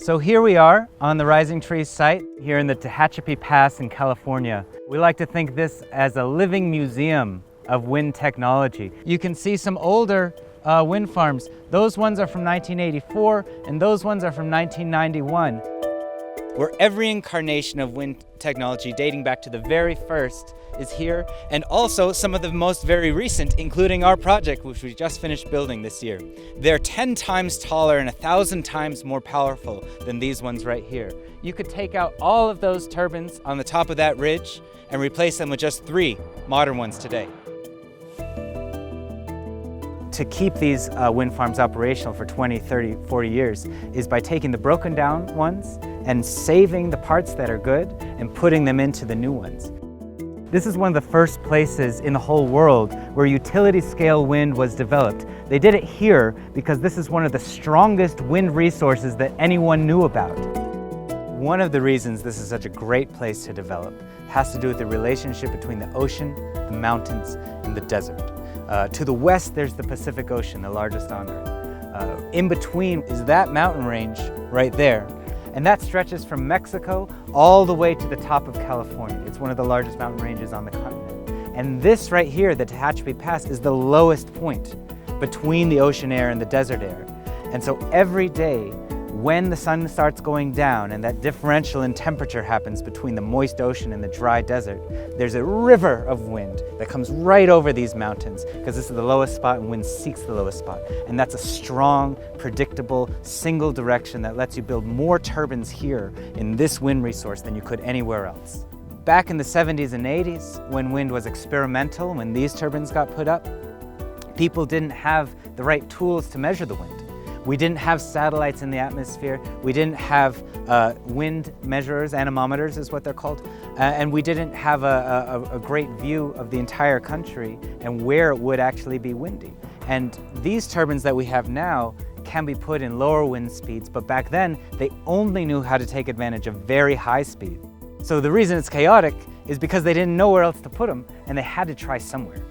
So here we are on the Rising Trees site here in the Tehachapi Pass in California. We like to think this as a living museum of wind technology. You can see some older wind farms. Those ones are from 1984 and those ones are from 1991. Where every incarnation of wind technology dating back to the very first is here, and also some of the most very recent, including our project, which we just finished building this year. They're 10 times taller and 1,000 times more powerful than these ones right here. You could take out all of those turbines on the top of that ridge and replace them with just 3 modern ones today. To keep these wind farms operational for 20, 30, 40 years is by taking the broken down ones and saving the parts that are good and putting them into the new ones. This is one of the first places in the whole world where utility scale wind was developed. They did it here because this is one of the strongest wind resources that anyone knew about. One of the reasons this is such a great place to develop has to do with the relationship between the ocean, the mountains, and the desert. To the west, there's the Pacific Ocean, the largest on Earth. In between is that mountain range right there. And that stretches from Mexico all the way to the top of California. It's one of the largest mountain ranges on the continent. And this right here, the Tehachapi Pass, is the lowest point between the ocean air and the desert air. And so every day, when the sun starts going down and that differential in temperature happens between the moist ocean and the dry desert, there's a river of wind that comes right over these mountains because this is the lowest spot and wind seeks the lowest spot. And that's a strong, predictable, single direction that lets you build more turbines here in this wind resource than you could anywhere else. Back in the 70s and 80s, when wind was experimental, when these turbines got put up, people didn't have the right tools to measure the wind. We didn't have satellites in the atmosphere. We didn't have wind measurers, anemometers is what they're called. And we didn't have a great view of the entire country and where it would actually be windy. And these turbines that we have now can be put in lower wind speeds, but back then they only knew how to take advantage of very high speed. So the reason it's chaotic is because they didn't know where else to put them and they had to try somewhere.